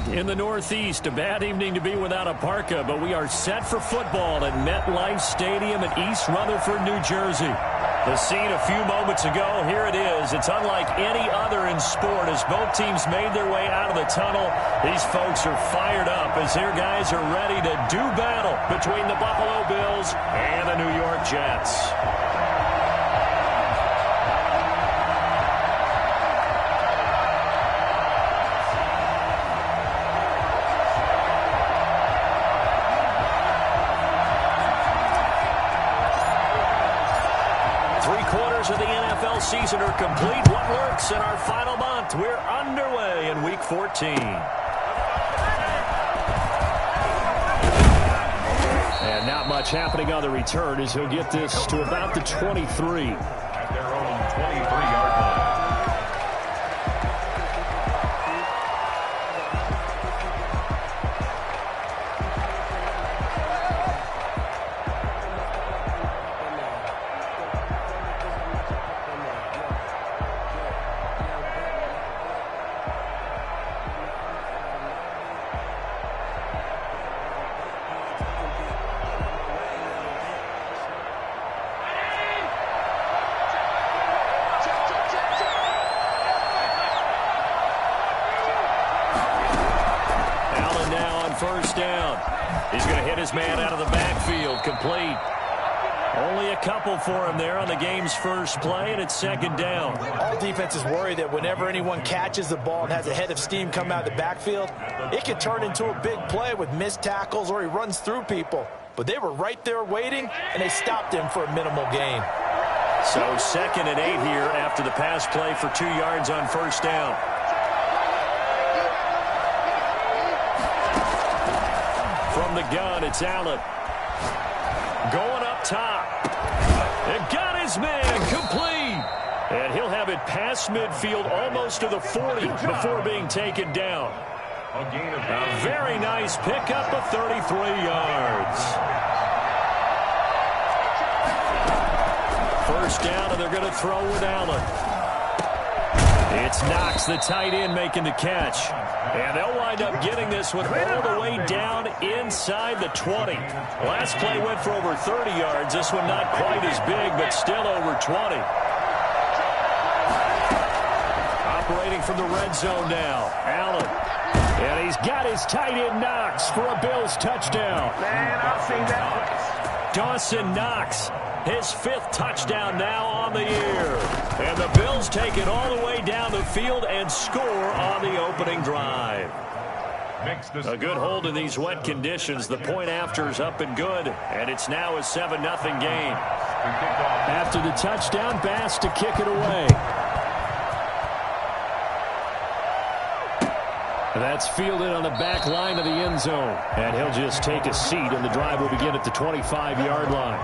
night in the Northeast. A bad evening to be without a parka, but we are set for football at MetLife Stadium in East Rutherford, New Jersey. The scene a few moments ago, here it is. It's unlike any other in sport as both teams made their way out of the tunnel. These folks are fired up as their guys are ready to do battle between the Buffalo Bills and the New York Jets. 3/4 of the NFL season are complete. What works in our final month? We're underway in Week 14. And not much happening on the return as he'll get this to about the 23. At their own 23-yard line. First down. He's going to hit his man out of the backfield. Complete. Only a couple for him there on the game's first play, and it's second down. All defenses worry that whenever anyone catches the ball and has a head of steam come out of the backfield, it can turn into a big play with missed tackles or he runs through people. But they were right there waiting, and they stopped him for a minimal gain. So 2nd and 8 here after the pass play for 2 yards on first down. From the gun, it's Allen. Going up top. And got his man complete. And he'll have it past midfield almost to the 40 before being taken down. A very nice pickup of 33 yards. First down, and they're going to throw with Allen. It's Knox, the tight end, making the catch. And they'll wind up getting this one all the way down inside the 20. Last play went for over 30 yards. This one not quite as big, but still over 20. Operating from the red zone now, Allen. And he's got his tight end Knox for a Bills touchdown. Man, I've seen that. Dawson Knox, his 5th touchdown now on the year. And the Bills take it all the way down the field and score on the opening drive. A good hold in these wet conditions. The point after is up and good, and it's now a 7-0 game. After the touchdown, Bass to kick it away. That's fielded on the back line of the end zone. And he'll just take a seat, and the drive will begin at the 25-yard line.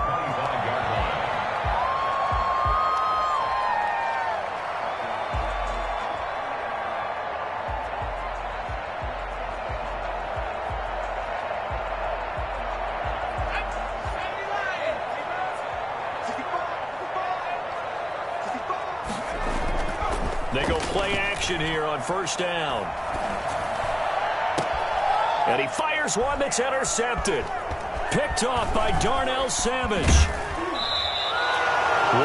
They go play action here on first down. And he fires one that's intercepted. Picked off by Darnell Savage.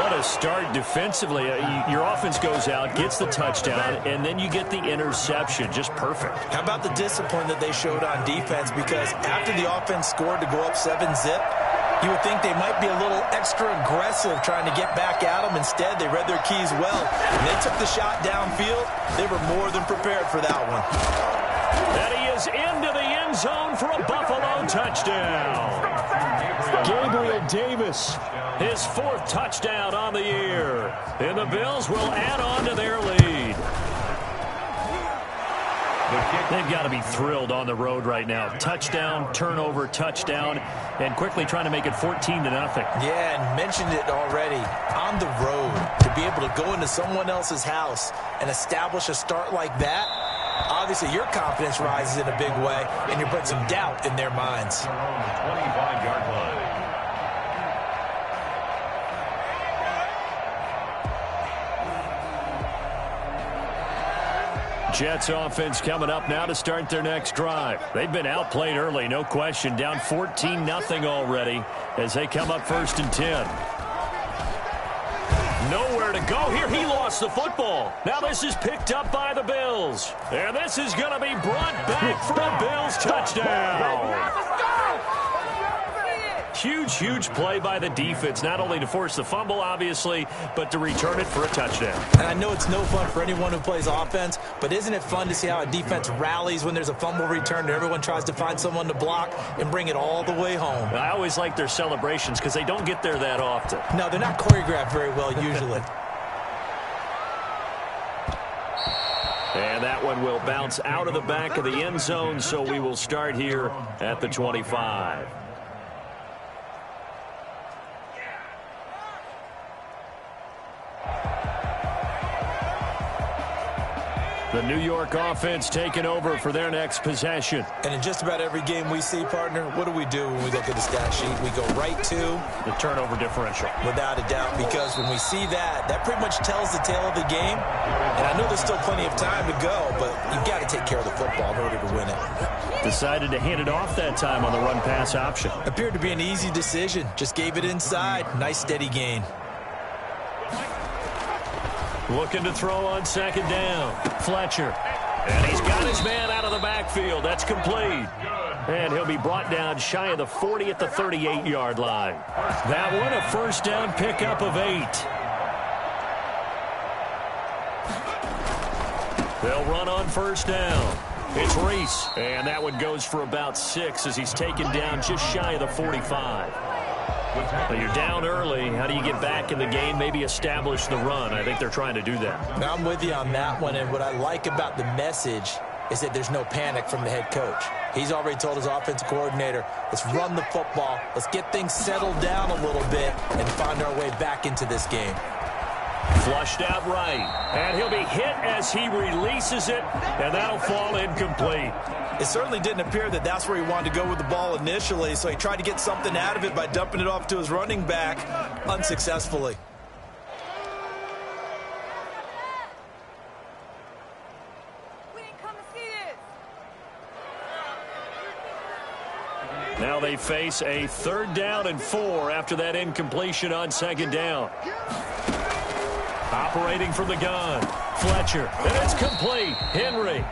What a start defensively. Your offense goes out, gets the touchdown, and then you get the interception. Just perfect. How about the discipline that they showed on defense? Because after the offense scored to go up 7-zip, you would think they might be a little extra aggressive trying to get back at them. Instead, they read their keys well. When they took the shot downfield, they were more than prepared for that one. And he is into the end zone for a Buffalo touchdown. Gabriel Davis, his 4th touchdown on the year. And the Bills will add on to their lead. They've got to be thrilled on the road right now. Touchdown, turnover, touchdown, and quickly trying to make it 14-0. Yeah, and mentioned it already. On the road, to be able to go into someone else's house and establish a start like that, obviously your confidence rises in a big way, and you put some doubt in their minds. 25-yard line. Jets offense coming up now to start their next drive. They've been outplayed early, no question. Down 14-0 already as they come up 1st and 10. Nowhere to go here. He lost the football. Now this is picked up by the Bills. And this is going to be brought back for a Bills touchdown. Huge play by the defense, not only to force the fumble, obviously, but to return it for a touchdown. And I know it's no fun for anyone who plays offense, but isn't it fun to see how a defense rallies when there's a fumble return and everyone tries to find someone to block and bring it all the way home? I always like their celebrations because they don't get there that often. No, they're not choreographed very well usually. And that one will bounce out of the back of the end zone, so we will start here at the 25. The New York offense taking over for their next possession. And in just about every game we see, partner, what do we do when we look at the stat sheet? We go right to the turnover differential. Without a doubt, because when we see that, that pretty much tells the tale of the game. And I know there's still plenty of time to go, but you've got to take care of the football in order to win it. Decided to hand it off that time on the run-pass option. Appeared to be an easy decision. Just gave it inside. Nice, steady gain. Looking to throw on 2nd down. Fletcher. And he's got his man out of the backfield. That's complete. And he'll be brought down shy of the 40 at the 38-yard line. That one, a 1st down pickup of 8. They'll run on 1st down. It's Reese. And that one goes for about 6 as he's taken down just shy of the 45. So you're down early. How do you get back in the game, maybe establish the run? I think they're trying to do that. Now, I'm with you on that one, and what I like about the message is that there's no panic from the head coach. He's already told his offensive coordinator, let's run the football, let's get things settled down a little bit, and find our way back into this game. Flushed out right, and he'll be hit as he releases it, and that'll fall incomplete. It certainly didn't appear that that's where he wanted to go with the ball initially, so he tried to get something out of it by dumping it off to his running back unsuccessfully. Now they face a 3rd down and 4 after that incompletion on 2nd down. Operating from the gun, Fletcher, and it's complete. Henry,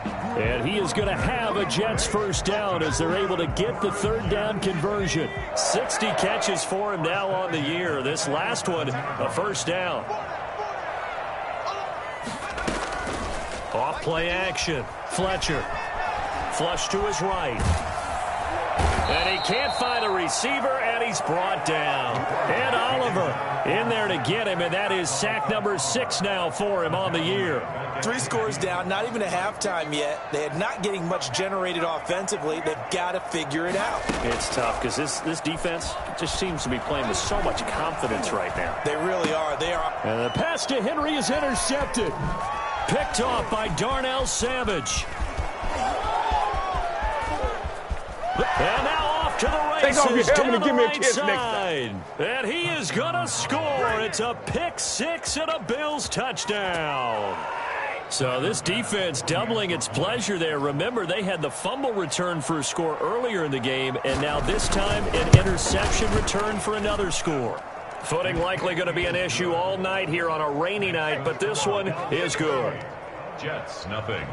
and he is going to have a Jets 1st down as they're able to get the 3rd down conversion. 60 catches for him now on the year. This last one, a 1st down. Off play action, Fletcher, flush to his right. And he can't find a receiver, and he's brought down. And Oliver in there to get him, and that is sack number 6 now for him on the year. 3 scores down, not even a halftime yet. They are not getting much generated offensively. They've got to figure it out. It's tough because this defense just seems to be playing with so much confidence right now. They really are. They are. And the pass to Henry is intercepted. Picked off by Darnell Savage. And now off to the races down the right side. And he is going to score. It's a pick 6 and a Bills touchdown. So this defense doubling its pleasure there. Remember, they had the fumble return for a score earlier in the game, and now this time an interception return for another score. Footing likely going to be an issue all night here on a rainy night, but this one is good. Jets, nothing.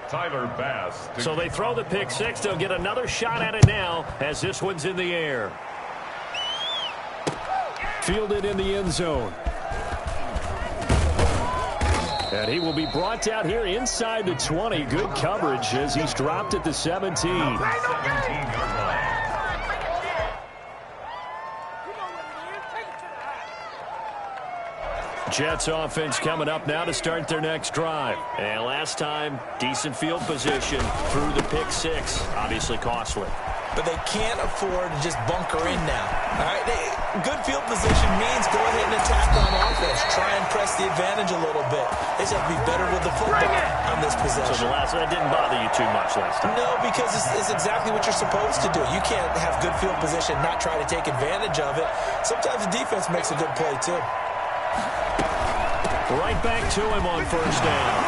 Tyler Bass. So they throw the pick 6. They'll get another shot at it now as this one's in the air. Fielded in the end zone. And he will be brought down here inside the 20. Good coverage as he's dropped at the 17. 17-yard line. Jets offense coming up now to start their next drive. And last time, decent field position through the pick 6. Obviously costly. But they can't afford to just bunker in now. All right, good field position means go ahead and attack on offense. Try and press the advantage a little bit. They just have to be better with the football on this possession. So the last one didn't bother you too much last time. No, because it's exactly what you're supposed to do. You can't have good field position, not try to take advantage of it. Sometimes the defense makes a good play too. Right back to him on first down.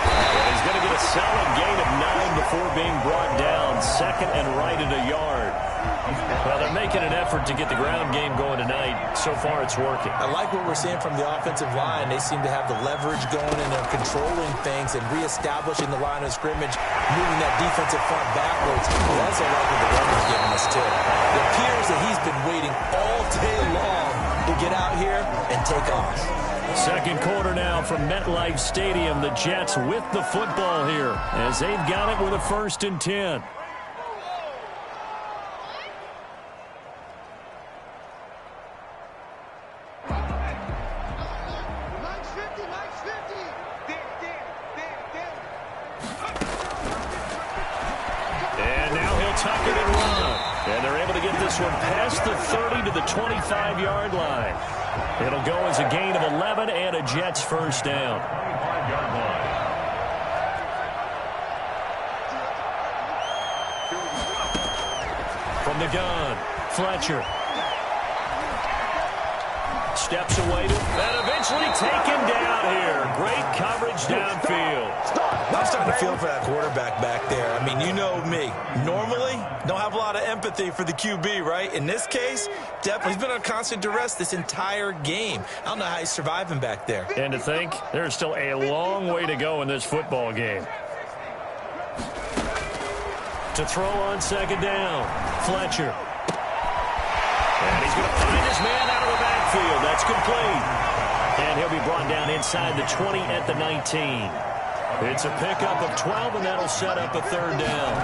And he's going to get a solid gain of 9 before being brought down. Second and right at a yard. Well, they're making an effort to get the ground game going tonight. So far, it's working. I like what we're seeing from the offensive line. They seem to have the leverage going, and they're controlling things and reestablishing the line of scrimmage, moving that defensive front backwards. I also like what the runner's giving us, too. It appears that he's been waiting all day long to get out here and take off. Second quarter now from MetLife Stadium. The Jets with the football here as they've got it with a 1st and 10. And now he'll tuck it and run. And they're able to get this one past the 30 to the 25-yard line. It'll go as a gain of 11 and a Jets first down. From the gun, Fletcher. Steps away and eventually taken down here. Great coverage downfield. I'm starting to feel for that quarterback back there. I mean, you know me. Normally, don't have a lot of empathy for the QB, right? In this case, definitely he's been on constant duress this entire game. I don't know how he's surviving back there. And to think, there's still a long way to go in this football game. To throw on second down, Fletcher. And he's going to find his man out of the backfield. That's complete. And he'll be brought down inside the 20 at the 19. It's a pickup of 12, and that'll set up a third down.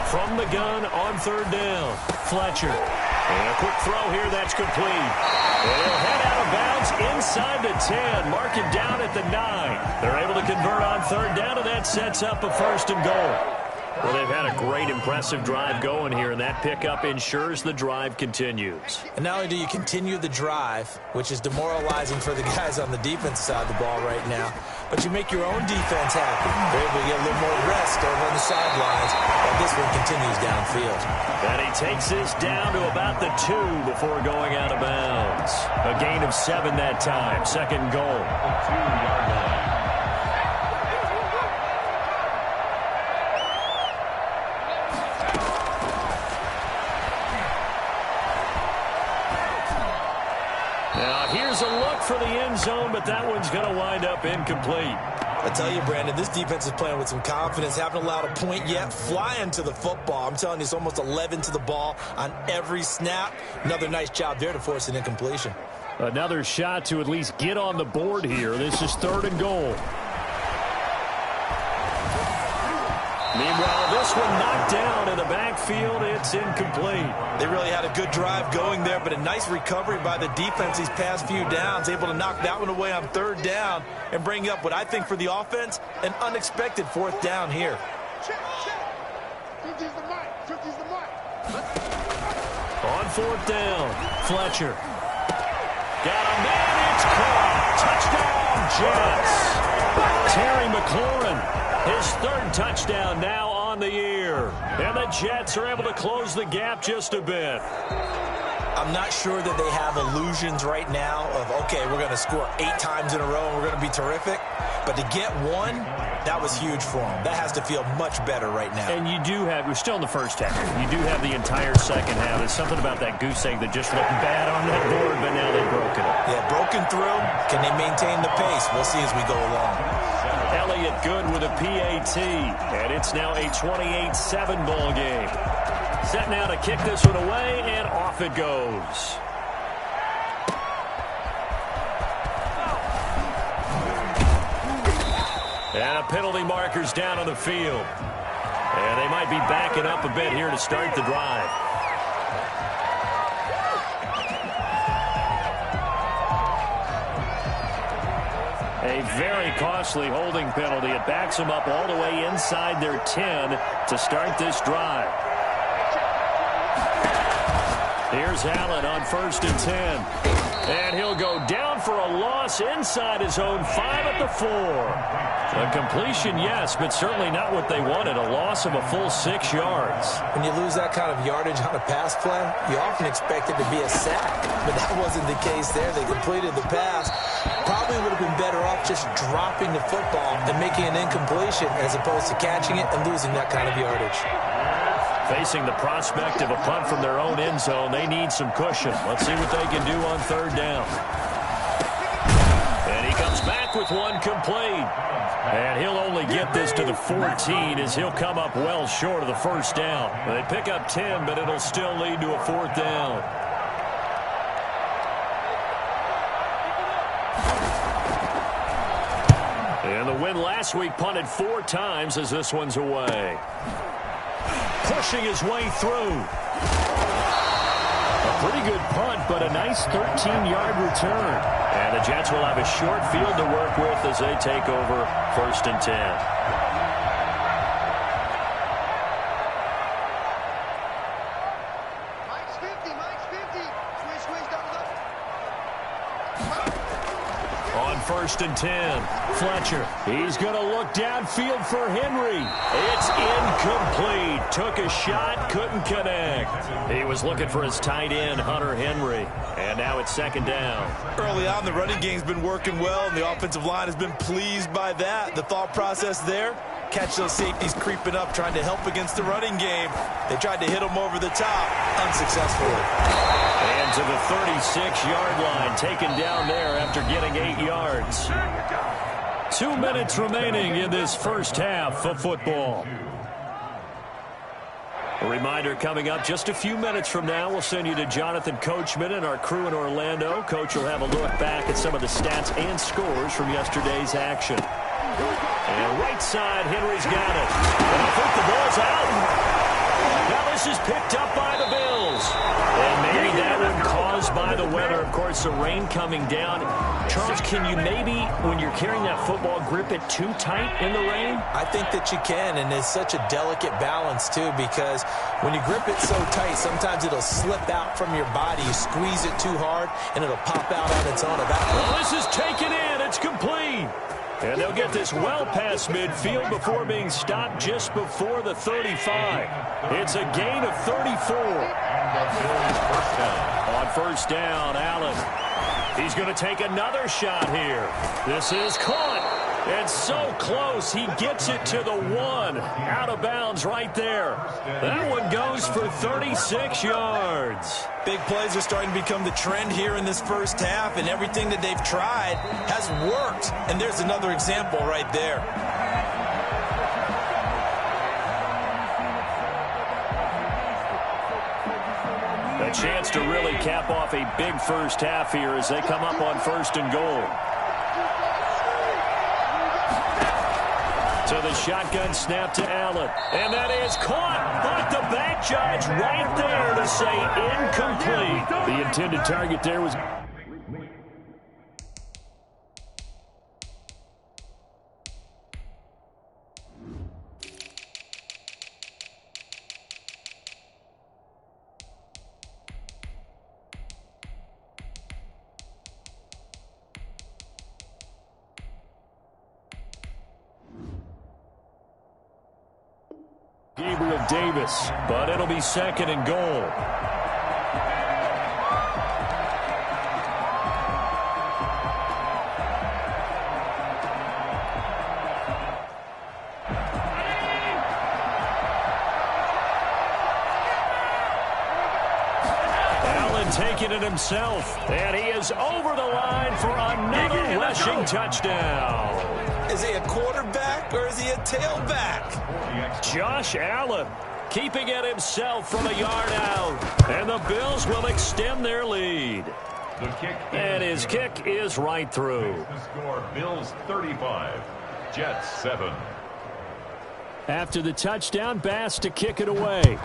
From the gun on third down, Fletcher. And a quick throw here, that's complete. And he'll head out of bounds inside the 10. Mark it down at the 9. They're able to convert on third down, and that sets up a 1st and goal. Well, they've had a great, impressive drive going here, and that pickup ensures the drive continues. And not only do you continue the drive, which is demoralizing for the guys on the defensive side of the ball right now, but you make your own defense happy. They're able to get a little more rest over on the sidelines while this one continues downfield. And he takes this down to about the 2 before going out of bounds. A gain of 7 that time. Second and goal. 2-yard line. Now, here's a look for the end zone, but that one's going to wind up incomplete. I tell you, Brandon, this defense is playing with some confidence. Haven't allowed a point yet. Flying to the football. I'm telling you, it's almost 11 to the ball on every snap. Another nice job there to force an incompletion. Another shot to at least get on the board here. This is 3rd and goal. Meanwhile, this one knocked down in the backfield. It's incomplete. They really had a good drive going there, but a nice recovery by the defense these past few downs, able to knock that one away on third down and bring up what I think for the offense, an unexpected 4th down here. On 4th down, Fletcher. Got a man, it's caught. Touchdown, Jets. Terry McLaurin. His 3rd touchdown now on the year. And the Jets are able to close the gap just a bit. I'm not sure that they have illusions right now of, okay, we're going to score 8 times in a row and we're going to be terrific. But to get one, that was huge for them. That has to feel much better right now. And you do have, we're still in the first half. You do have the entire second half. There's something about that goose egg that just looked bad on that board, but now they've broken it. Yeah, broken through. Can they maintain the pace? We'll see as we go along. Elliott good with a PAT, and it's now a 28-7 ball game. Set now to kick this one away, and off it goes. And a penalty marker's down on the field. And they might be backing up a bit here to start the drive. A very costly holding penalty. It backs them up all the way inside their 10 to start this drive. Here's Allen on 1st and 10. And he'll go down for a loss inside his own 5 at the 4. A completion, yes, but certainly not what they wanted. A loss of a full 6 yards. When you lose that kind of yardage on a pass play, you often expect it to be a sack. But that wasn't the case there. They completed the pass. Probably probably would have been better off just dropping the football and making an incompletion as opposed to catching it and losing that kind of yardage. Facing the prospect of a punt from their own end zone, they need some cushion. Let's see what they can do on third down. And he comes back with one complete. And he'll only get this to the 14 as he'll come up well short of the first down. They pick up 10, but it'll still lead to a fourth down. And the win last week punted 4 times as this one's away. Pushing his way through. A pretty good punt, but a nice 13-yard return. And the Jets will have a short field to work with as they take over 1st and 10. On 1st and 10, Fletcher. He's going to look downfield for Henry. It's incomplete. Took a shot, couldn't connect. He was looking for his tight end, Hunter Henry. And now it's 2nd down. Early on, the running game's been working well, and the offensive line has been pleased by that. The thought process there, catch those safeties creeping up, trying to help against the running game. They tried to hit them over the top, unsuccessfully. And to the 36-yard line, taken down there after getting 8 yards. 2 minutes remaining in this first half of football. A reminder coming up just a few minutes from now, we'll send you to Jonathan Coachman and our crew in Orlando. Coach will have a look back at some of the stats and scores from yesterday's action. And right side, Henry's got it. And I think the ball's out. Now this is picked up by the Bills. And maybe that one caused by the weather. Of course, the rain coming down. Charles, can you maybe, when you're carrying that football, grip it too tight in the rain? I think that you can, and it's such a delicate balance, too, because when you grip it so tight, sometimes it'll slip out from your body. You squeeze it too hard, and it'll pop out on its own. Well, this is taken in. It's complete. And they'll get this well past midfield before being stopped just before the 35. It's a gain of 34. On 1st down, Allen. He's going to take another shot here. This is caught. And so close, he gets it to the 1. Out of bounds right there. That one goes for 36 yards. Big plays are starting to become the trend here in this first half, and everything that they've tried has worked. And there's another example right there. A chance to really cap off a big first half here as they come up on 1st and goal. So the shotgun snap to Allen. And that is caught. But the back judge right there to say incomplete. The intended target there was... Gabriel Davis, but it'll be 2nd and goal. Allen taking it himself, and he is over the line for another rushing touchdown. Is he a quarterback or is he a tailback? Josh Allen keeping it himself from a yard out. And the Bills will extend their lead. And his kick is right through. The score, Bills 35, Jets 7. After the touchdown, Bass to kick it away.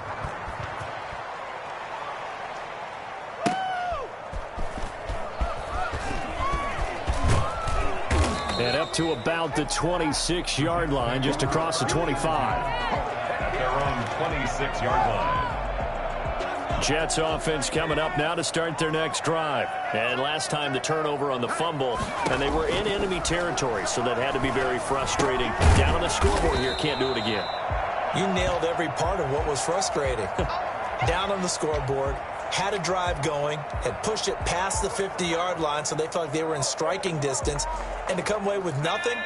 And up to about the 26-yard line, just across the 25. At their own 26-yard line. Jets offense coming up now to start their next drive. And last time the turnover on the fumble, and they were in enemy territory, so that had to be very frustrating. Down on the scoreboard here, can't do it again. You nailed every part of what was frustrating. Down on the scoreboard, had a drive going, had pushed it past the 50-yard line, so they felt like they were in striking distance, and to come away with nothing,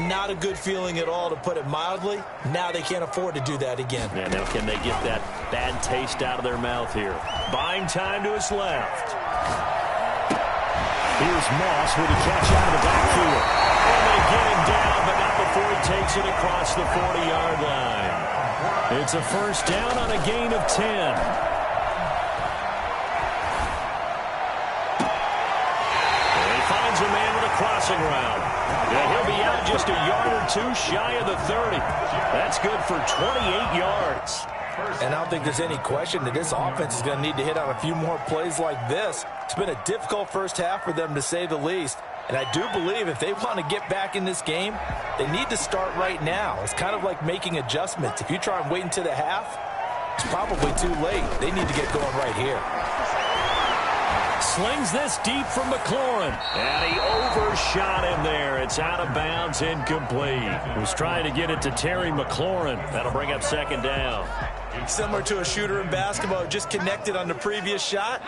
not a good feeling at all, to put it mildly. Now they can't afford to do that again. Yeah, now can they get that bad taste out of their mouth here? Buying time to his left. Here's Moss with a catch out of the backfield. And they get him down, but not before he takes it across the 40-yard line. It's a first down on a gain of 10. And he finds a man with a crossing route. Yeah, he'll be out just a yard or two shy of the 30. That's good for 28 yards. And I don't think there's any question that this offense is going to need to hit on a few more plays like this. It's been a difficult first half for them, to say the least. And I do believe if they want to get back in this game, they need to start right now. It's kind of like making adjustments. If you try and wait until the half, it's probably too late. They need to get going right here. Slings this deep from McLaurin. And he overshot him there. It's out of bounds, incomplete. He was trying to get it to Terry McLaurin. That'll bring up second down. Similar to a shooter in basketball, just connected on the previous shot.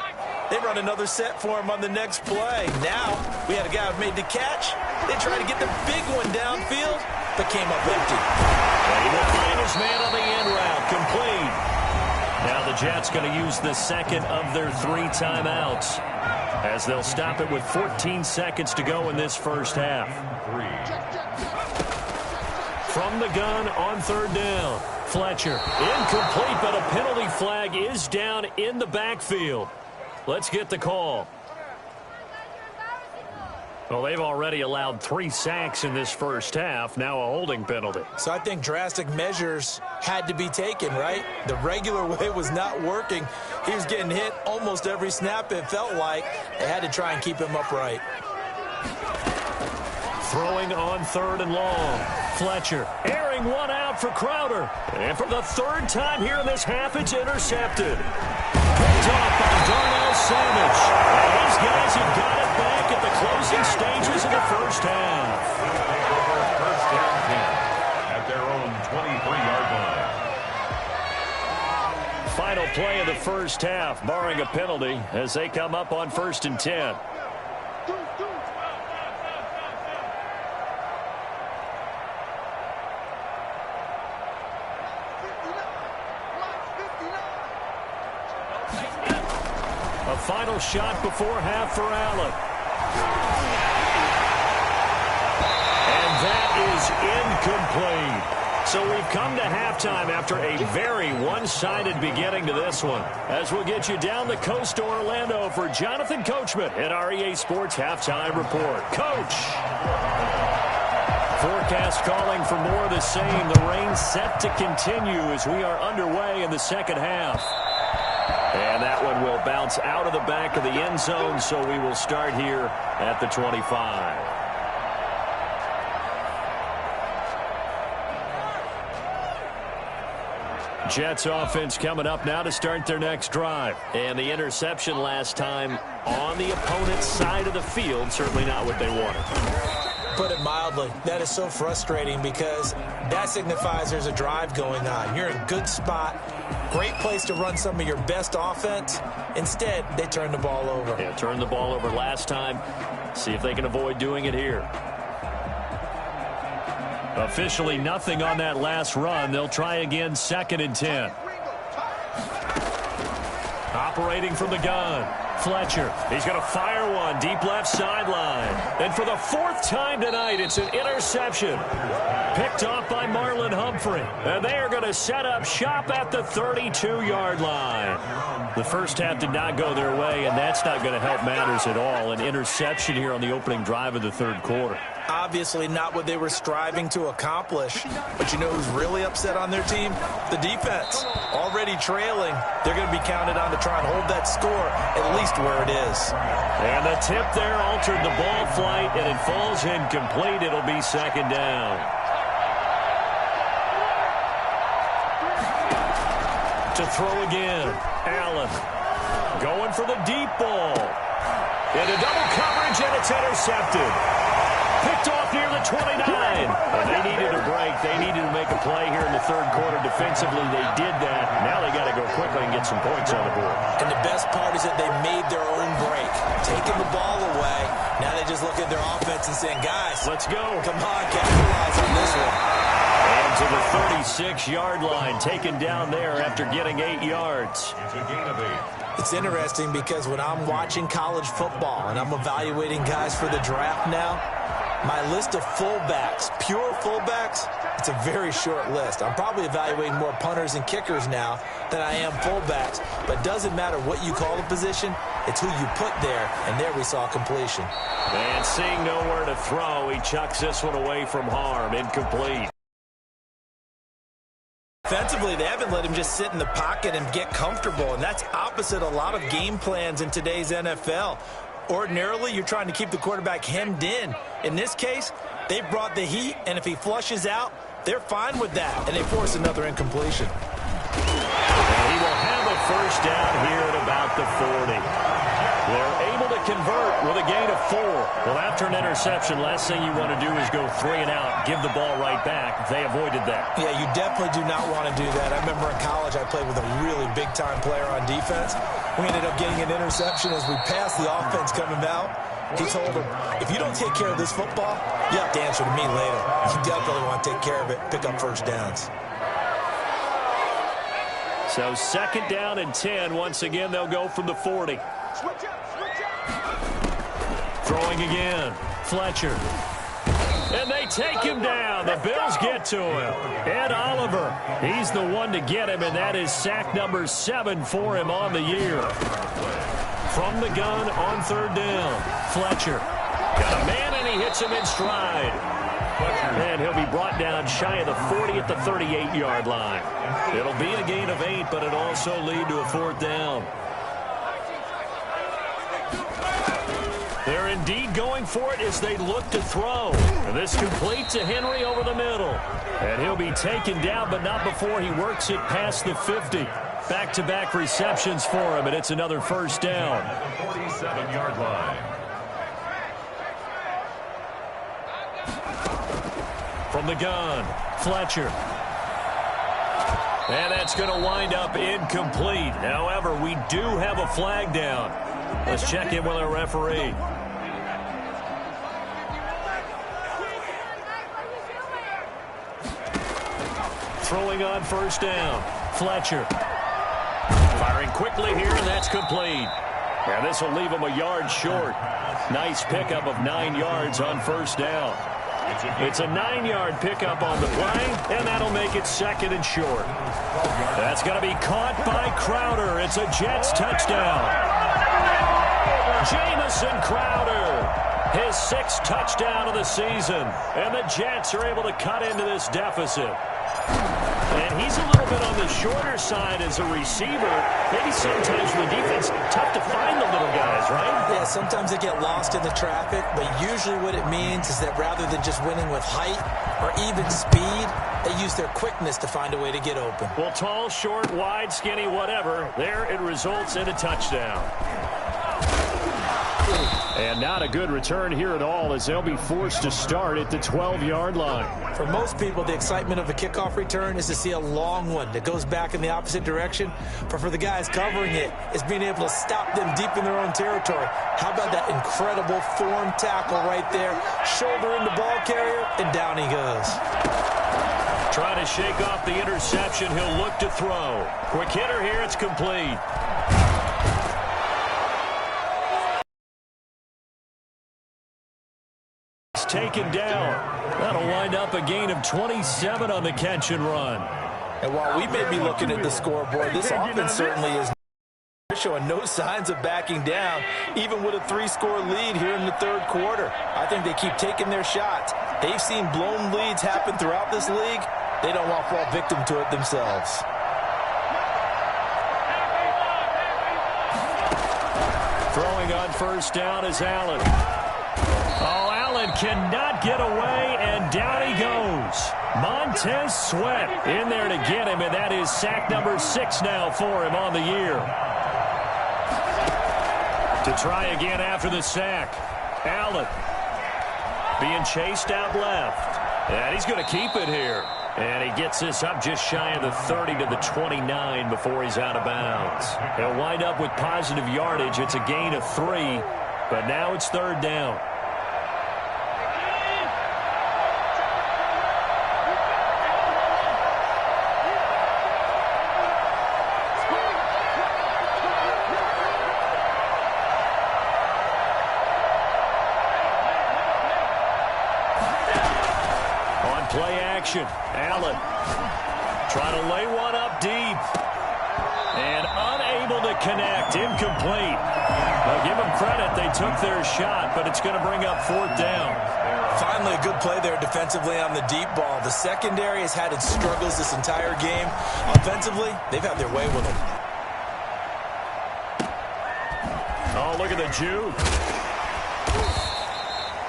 They run another set for him on the next play. Now, we had a guy who made the catch. They tried to get the big one downfield, but came up empty. And he will find his man on the end route, complete. Now the Jets going to use the second of their 3 timeouts, as they'll stop it with 14 seconds to go in this first half. From the gun on third down, Fletcher. Incomplete, but a penalty flag is down in the backfield. Let's get the call. Well, they've already allowed 3 sacks in this first half. Now a holding penalty. So I think drastic measures had to be taken, right? The regular way was not working. He was getting hit almost every snap, it felt like. They had to try and keep him upright. Throwing on third and long. Fletcher airing one out for Crowder. And for the 3rd time here in this half, it's intercepted. Picked off by Darnell Savage. And these guys have got it back at the closing stages of the first half. First down 10 at their own 23-yard line. Final play of the first half, barring a penalty, as they come up on 1st and 10. A final shot before half for Allen. And that is incomplete. So we've come to halftime after a very one-sided beginning to this one. As we'll get you down the coast to Orlando for Jonathan Coachman at our EA Sports Halftime Report. Coach! Forecast calling for more of the same. The rain set to continue as we are underway in the second half. And that one will bounce out of the back of the end zone, so we will start here at the 25. Jets offense coming up now to start their next drive. And the interception last time on the opponent's side of the field, certainly not what they wanted. Put it mildly, that is so frustrating because that signifies there's a drive going on. You're in a good spot, great place to run some of your best offense. Instead, they turn the ball over. Yeah, turned the ball over last time. See if they can avoid doing it here. Officially nothing on that last run. They'll try again, 2nd and 10. Operating from the gun. Fletcher, he's going to fire one deep left sideline. And for the 4th time tonight, it's an interception. Picked off by Marlon Humphrey. And they are going to set up shop at the 32-yard line. The first half did not go their way, and that's not going to help matters at all. An interception here on the opening drive of the 3rd quarter. Obviously not what they were striving to accomplish. But you know who's really upset on their team? The defense. Already trailing. They're going to be counted on to try and hold that score at least where it is. And the tip there altered the ball flight, and it falls incomplete. It'll be 2nd down. To throw again. Allen going for the deep ball. Into double coverage, and it's intercepted. Picked off near the 29. And they needed a break. They needed to make a play here in the third quarter defensively. They did that. Now they got to go quickly and get some points on the board. And the best part is that they made their own break, taking the ball away. Now they just look at their offense and saying, guys, let's go. Come on, capitalize on this one. And to the 36-yard line, taken down there after getting 8 yards. It's a gain of 8. It's interesting because when I'm watching college football and I'm evaluating guys for the draft now, my list of fullbacks, pure fullbacks, it's a very short list. I'm probably evaluating more punters and kickers now than I am fullbacks. But it doesn't matter what you call the position, it's who you put there, and there we saw completion. And seeing nowhere to throw, he chucks this one away from harm, incomplete. Defensively, they haven't let him just sit in the pocket and get comfortable, and that's opposite a lot of game plans in today's NFL. Ordinarily, you're trying to keep the quarterback hemmed in. In this case, they brought the heat, and if he flushes out, they're fine with that, and they force another incompletion. And he will have a first down here at about the 40. They're able to convert with a gain of 4. Well, after an interception, last thing you want to do is go 3 and out, give the ball right back. They avoided that. Yeah, you definitely do not want to do that. I remember in college I played with a really big-time player on defense. We ended up getting an interception as we passed the offense coming out. He told him, if you don't take care of this football, you have to answer to me later. You definitely want to take care of it, pick up first downs. So second down and 10. Once again, they'll go from the 40. Throwing again. Fletcher. And they take him down. The Bills get to him. Ed Oliver, he's the one to get him, and that is sack number 7 for him on the year. From the gun on third down. Fletcher. Got a man, and he hits him in stride. And he'll be brought down shy of the 40 at the 38-yard line. It'll be a gain of 8, but it'll also lead to a fourth down. They're indeed going for it as they look to throw. And this complete to Henry over the middle. And he'll be taken down, but not before he works it past the 50. Back-to-back receptions for him, and it's another first down. At the 47-yard line. From the gun, Fletcher. And that's going to wind up incomplete. However, we do have a flag down. Let's check in with our referee. Throwing on first down, Fletcher. Firing quickly here, and that's complete. And this will leave him a yard short. Nice pickup of 9 yards on first down. It's a 9-yard pickup on the play, and that'll make it second and short. That's going to be caught by Crowder. It's a Jets touchdown. Jamison Crowder, his 6th touchdown of the season, and the Jets are able to cut into this deficit. And he's a little bit on the shorter side as a receiver. Maybe sometimes for the defense, tough to find the little guys, right? Yeah, sometimes they get lost in the traffic, but usually what it means is that rather than just winning with height or even speed, they use their quickness to find a way to get open. Well, tall, short, wide, skinny, whatever, there it results in a touchdown. And not a good return here at all as they'll be forced to start at the 12-yard line. For most people, the excitement of a kickoff return is to see a long one that goes back in the opposite direction. But for the guys covering it, it's being able to stop them deep in their own territory. How about that incredible form tackle right there? Shoulder in the ball carrier, and down he goes. Trying to shake off the interception. He'll look to throw. Quick hitter here. It's complete. Taken down. That'll wind up a gain of 27 on the catch and run. And while we may be looking at the scoreboard, this offense certainly is showing no signs of backing down, even with a 3-score lead here in the third quarter. I think they keep taking their shots. They've seen blown leads happen throughout this league. They don't want to fall victim to it themselves. Throwing on first down is Allen. Oh, Allen cannot get away, and down he goes. Montez Sweat in there to get him, and that is sack number 6 now for him on the year. To try again after the sack. Allen being chased out left. And he's going to keep it here. And he gets this up just shy of the 30 to the 29 before he's out of bounds. He'll wind up with positive yardage. It's a gain of 3, but now it's third down. Play action. Allen trying to lay one up deep. And unable to connect. Incomplete. Now give them credit. They took their shot, but it's going to bring up fourth down. Finally a good play there defensively on the deep ball. The secondary has had its struggles this entire game. Offensively, they've had their way with them. Oh, look at the juke.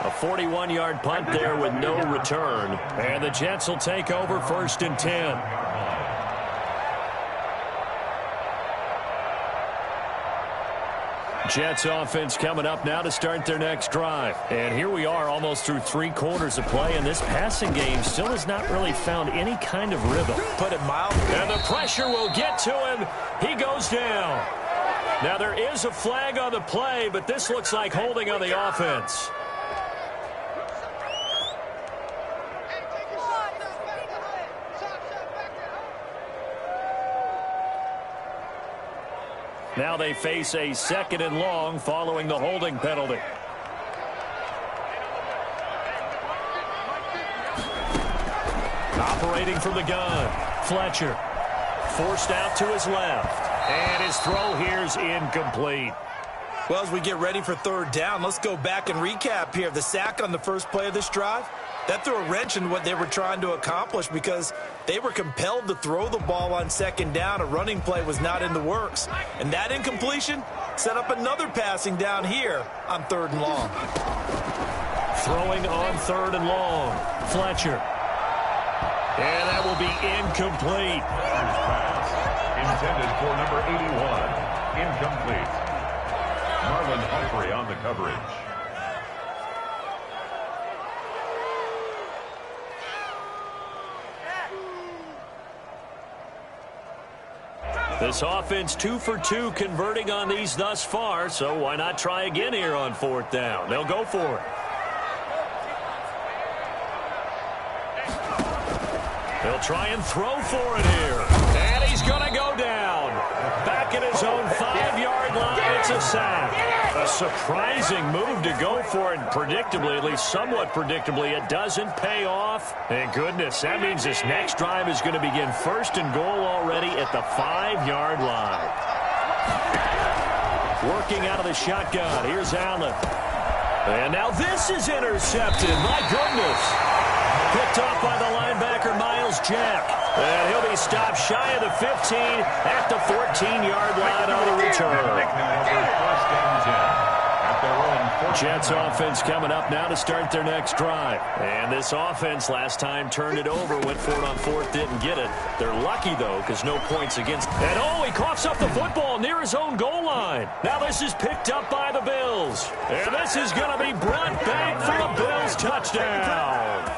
A 41-yard punt there with no return. And the Jets will take over 1st and 10. Jets offense coming up now to start their next drive. And here we are almost through 3 quarters of play, and this passing game still has not really found any kind of rhythm. Put it mildly. And the pressure will get to him. He goes down. Now there is a flag on the play, but this looks like holding on the offense. Now they face a 2nd and long following the holding penalty. Operating from the gun, Fletcher. Forced out to his left. And his throw here's incomplete. Well, as we get ready for third down, let's go back and recap here. The sack on the first play of this drive, that threw a wrench in what they were trying to accomplish because they were compelled to throw the ball on 2nd down. A running play was not in the works. And that incompletion set up another passing down here on 3rd and long. Throwing on 3rd and long. Fletcher. And that will be incomplete. Pass intended for number 81. Incomplete. Marlon Humphrey on the coverage. This offense 2 for 2 converting on these thus far, so why not try again here on 4th down? They'll go for it. He'll try and throw for it here. And he's going to go down. Back at his own 5-yard line, it's a sack. A surprising move to go for it, and predictably, at least somewhat predictably, it doesn't pay off. Thank goodness, that means this next drive is going to begin 1st and goal already at the 5-yard line. Working out of the shotgun, here's Allen. And now this is intercepted, my goodness. Picked off by the linebacker, Miles Jack. And he'll be stopped shy of the 15 at the 14-yard line on the return. Jets offense coming up now to start their next drive. And this offense last time turned it over, went for it on 4th, didn't get it. They're lucky, though, because no points against. And oh, he coughs up the football near his own goal line. Now this is picked up by the Bills. And this is going to be brought back for a Bills touchdown.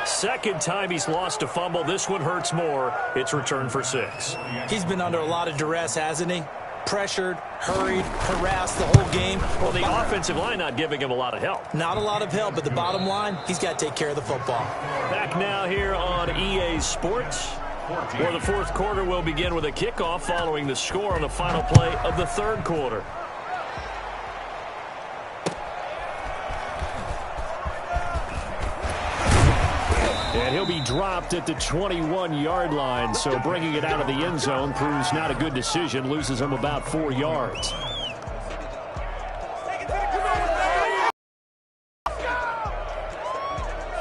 2nd time he's lost a fumble. This one hurts more. It's returned for 6. He's been under a lot of duress, hasn't he? Pressured, hurried, harassed the whole game. Well, the offensive line not giving him a lot of help. Not a lot of help, but the bottom line, he's got to take care of the football. Back now here on EA Sports, where the 4th quarter will begin with a kickoff following the score on the final play of the 3rd quarter. And he'll be dropped at the 21-yard line, so bringing it out of the end zone proves not a good decision, loses him about 4 yards.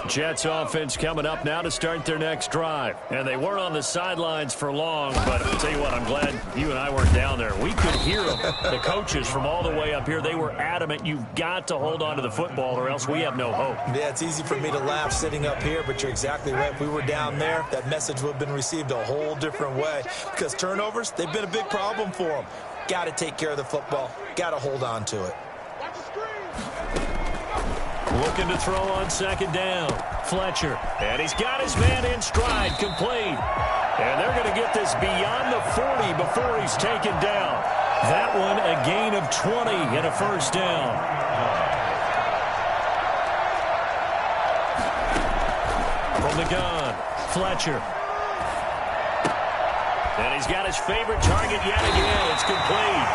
Jets offense coming up now to start their next drive. And they weren't on the sidelines for long, but I'll tell you what, I'm glad you and I weren't down there. We could hear them. The coaches from all the way up here, they were adamant, you've got to hold on to the football or else we have no hope. Yeah, it's easy for me to laugh sitting up here, but you're exactly right. If we were down there, that message would have been received a whole different way. Because turnovers, they've been a big problem for them. Got to take care of the football. Got to hold on to it. Looking to throw on second down. Fletcher. And he's got his man in stride. Complete. And they're going to get this beyond the 40 before he's taken down. That one a gain of 20 and a first down. From the gun, Fletcher. And he's got his favorite target yet again. It's complete.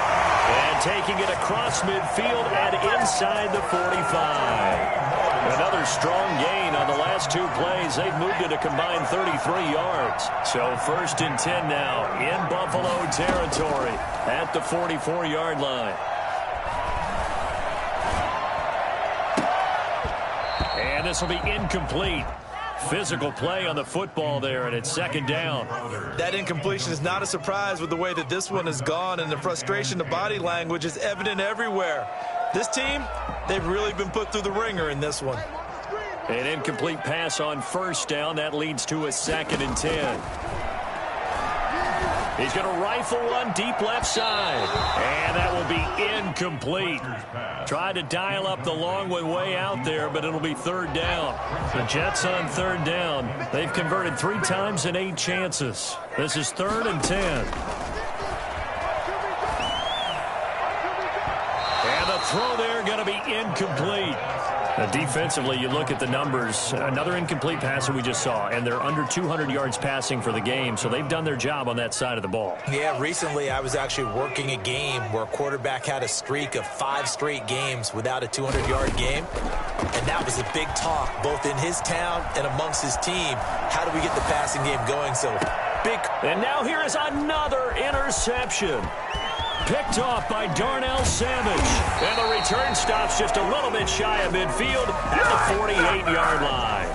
And taking it across midfield and inside the 45. Another strong gain on the last two plays. They've moved it a combined 33 yards. So 1st and 10 now in Buffalo territory at the 44-yard line. And this will be incomplete. Physical play on the football there, and it's second down. That incompletion is not a surprise with the way that this one has gone, and the frustration, the body language is evident everywhere. This team, they've really been put through the ringer in this one. An incomplete pass on first down. That leads to a 2nd and 10. He's going to rifle one deep left side. And that will be incomplete. Tried to dial up the long one way out there, but it'll be 3rd down. The Jets on 3rd down. They've converted 3 times in 8 chances. This is 3rd and 10. And the throw there going to be incomplete. Defensively, you look at the numbers. Another incomplete pass that we just saw, and they're under 200 yards passing for the game, so they've done their job on that side of the ball. Yeah, recently I was actually working a game where a quarterback had a streak of 5 straight games without a 200-yard game, and that was a big talk, both in his town and amongst his team. How do we get the passing game going? So big. And now here is another interception. Picked off by Darnell Savage. And the return stops just a little bit shy of midfield at the 48-yard line.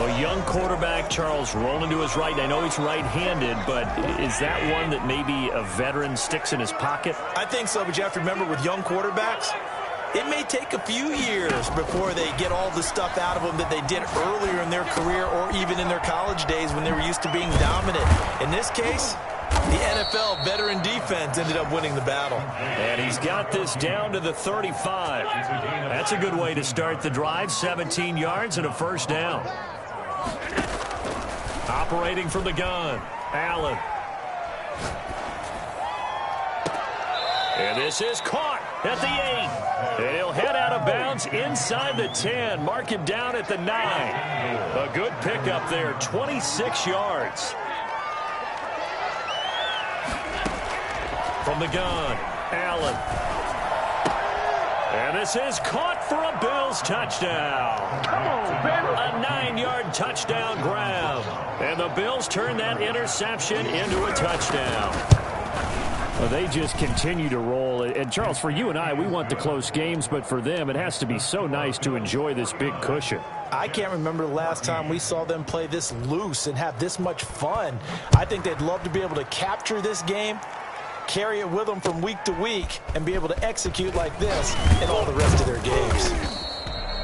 A young quarterback, Charles, rolling to his right. I know he's right-handed, but is that one that maybe a veteran sticks in his pocket? I think so, but you have to remember with young quarterbacks, it may take a few years before they get all the stuff out of them that they did earlier in their career or even in their college days when they were used to being dominant. In this case, the NFL veteran defense ended up winning the battle. And he's got this down to the 35. That's a good way to start the drive. 17 yards and a first down. Operating from the gun, Allen. And this is caught at the 8. And he'll head out of bounds inside the 10. Mark him down at the 9. A good pickup there, 26 yards. From the gun, Allen. And this is caught for a Bills touchdown. Come on, baby. A 9-yard touchdown grab. And the Bills turn that interception into a touchdown. Well, they just continue to roll. And, Charles, for you and I, we want the close games, but for them, it has to be so nice to enjoy this big cushion. I can't remember the last time we saw them play this loose and have this much fun. I think they'd love to be able to capture this game, carry it with them from week to week, and be able to execute like this in all the rest of their games.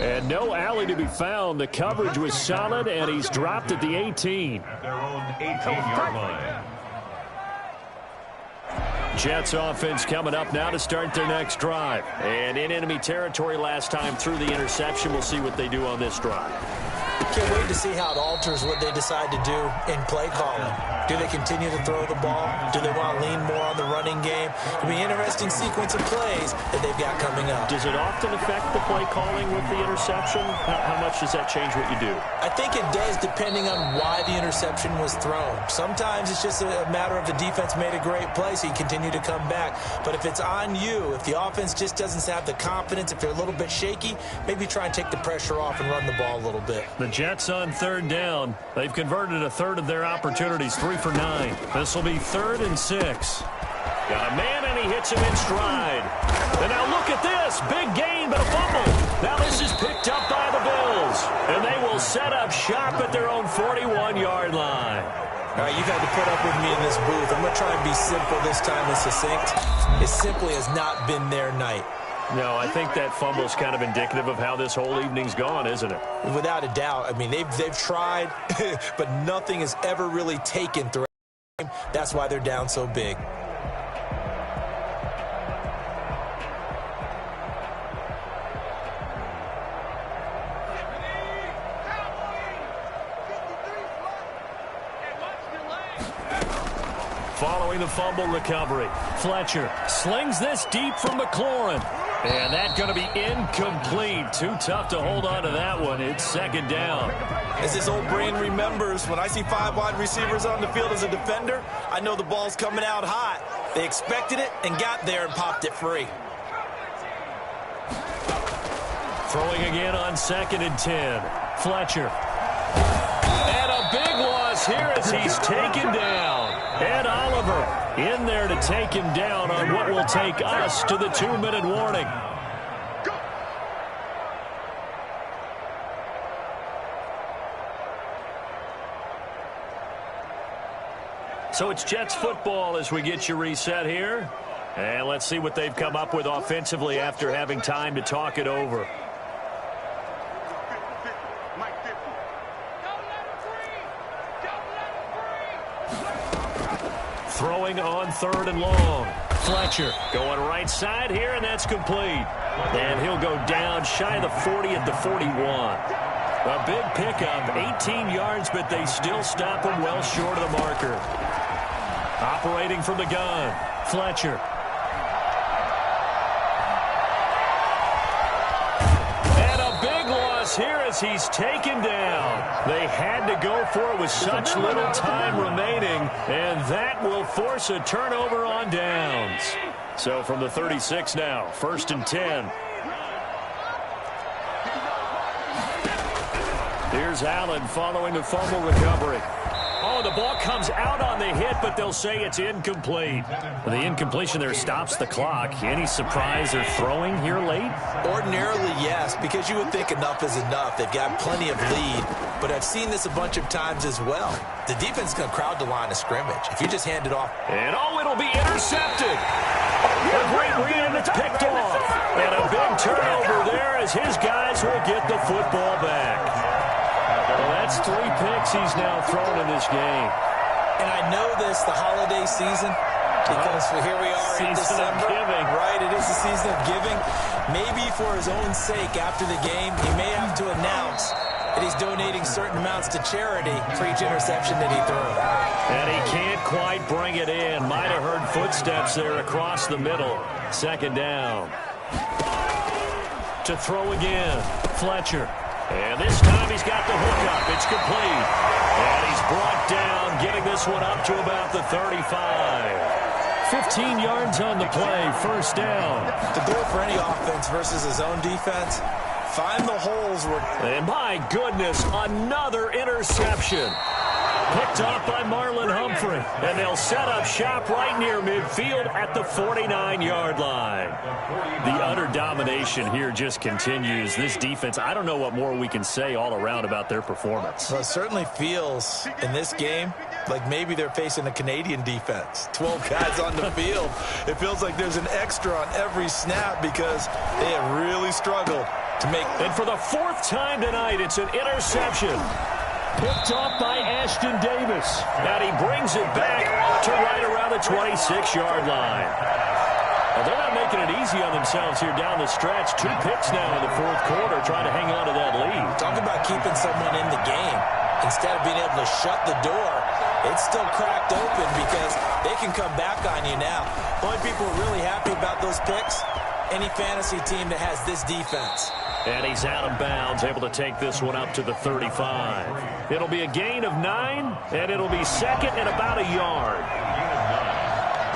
And no alley to be found. The coverage was solid, and he's dropped at the 18. At their own 18-yard line. Jets offense coming up now to start their next drive. And in enemy territory last time through the interception. We'll see what they do on this drive. Can't wait to see how it alters what they decide to do in play calling. Do they continue to throw the ball? Do they want to lean more on the running game? It'll be an interesting sequence of plays that they've got coming up. Does it often affect the play calling with the interception? How much does that change what you do? I think it does, depending on why the interception was thrown. Sometimes it's just a matter of the defense made a great play, so you continue to come back. But if it's on you, if the offense just doesn't have the confidence, if they're a little bit shaky, maybe try and take the pressure off and run the ball a little bit. The Jets on 3rd down. They've converted a third of their opportunities, 3 for 9. This will be 3rd and 6. Got a man, and he hits him in stride. And now look at this. Big gain, but a fumble. Now this is picked up by the Bills. And they will set up shop at their own 41-yard line. All right, you've had to put up with me in this booth. I'm going to try and be simple this time and succinct. It simply has not been their night. No, I think that fumble's kind of indicative of how this whole evening's gone, isn't it? Without a doubt. I mean, they've tried, but nothing has ever really taken through. That's why they're down so big. following the fumble recovery. Fletcher slings this deep from McLaurin. And that's going to be incomplete. Too tough to hold on to that one. It's second down. As his old brain remembers, when I see 5 wide receivers on the field as a defender, I know the ball's coming out hot. They expected it and got there and popped it free. Throwing again on 2nd and 10. Fletcher. And a big loss here as he's taken down. Ed Oliver in there to take him down on what will take us to the 2-minute warning. So it's Jets football as we get you reset here. And let's see what they've come up with offensively after having time to talk it over. Throwing on 3rd and long. Fletcher going right side here, and that's complete. And he'll go down shy of the 40 at the 41. A big pickup, 18 yards, but they still stop him well short of the marker. Operating from the gun, Fletcher. And a big loss here as he's taken down. They had to go for it with such little time remaining, and that will force a turnover on downs. So from the 36 now, 1st and 10. Here's Allen following the fumble recovery. Oh, the ball comes out on the hit, but they'll say it's incomplete. The incompletion there stops the clock. Any surprise they're throwing here late? Ordinarily, yes, because you would think enough is enough. They've got plenty of lead, but I've seen this a bunch of times as well. The defense is going to crowd the line of scrimmage. If you just hand it off. And, oh, it'll be intercepted. A great read, and it's picked off. And a big turnover there as his guys will get the football back. Well, that's 3 picks he's now thrown in this game. And I know this, the holiday season, because here we are in December. Season of giving. Right, it is the season of giving. Maybe for his own sake after the game, he may have to announce that he's donating certain amounts to charity for each interception that he threw. And he can't quite bring it in. Might have heard footsteps there across the middle. 2nd down. To throw again, Fletcher. And this time he's got the hookup. It's complete. And he's brought down, getting this one up to about the 35. 15 yards on the play, 1st down. The goal for any offense versus his own defense, find the holes where... And my goodness, another interception. Picked off by Marlon Humphrey. And they'll set up shop right near midfield at the 49-yard line. The utter domination here just continues. This defense, I don't know what more we can say all around about their performance. Well, it certainly feels in this game like maybe they're facing a Canadian defense. 12 guys on the field. It feels like there's an extra on every snap because they have really struggled to make... And for the 4th time tonight, it's an interception. Picked off by Ashton Davis. And he brings it back to right around the 26-yard line. Well, they're not making it easy on themselves here down the stretch. 2 picks now in the 4th quarter trying to hang on to that lead. Talk about keeping someone in the game. Instead of being able to shut the door, it's still cracked open because they can come back on you now. The only people who are really happy about those picks, any fantasy team that has this defense. And he's out of bounds, able to take this one up to the 35. It'll be a gain of 9, and it'll be 2nd and about a yard.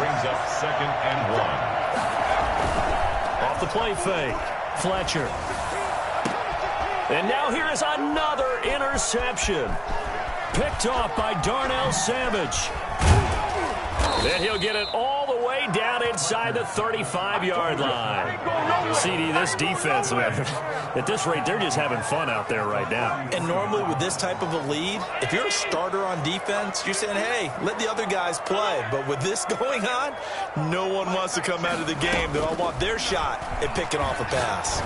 Brings up 2nd and 1. Off the play fake, Fletcher. And now here is another interception. Picked off by Darnell Savage. And he'll get it all the way down inside the 35-yard line. CD, this defense, man, at this rate, they're just having fun out there right now. And normally with this type of a lead, if you're a starter on defense, you're saying, hey, let the other guys play. But with this going on, no one wants to come out of the game. They all want their shot at picking off a pass.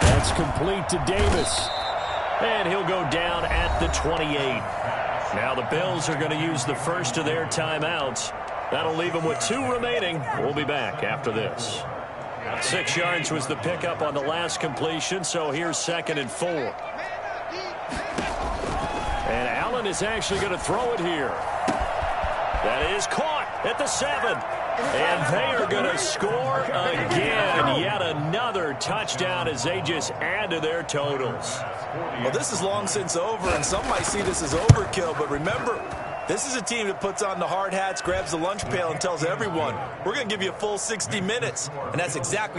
That's complete to Davis. And he'll go down at the 28. Now the Bills are going to use the first of their timeouts. That'll leave them with 2 remaining. We'll be back after this. 6 yards was the pickup on the last completion, so here's 2nd and 4. And Allen is actually going to throw it here. That is caught at the 7. And they are going to score again. Yet another touchdown as they just add to their totals. Well, this is long since over, and some might see this as overkill. But remember, this is a team that puts on the hard hats, grabs the lunch pail, and tells everyone, we're going to give you a full 60 minutes. And that's exactly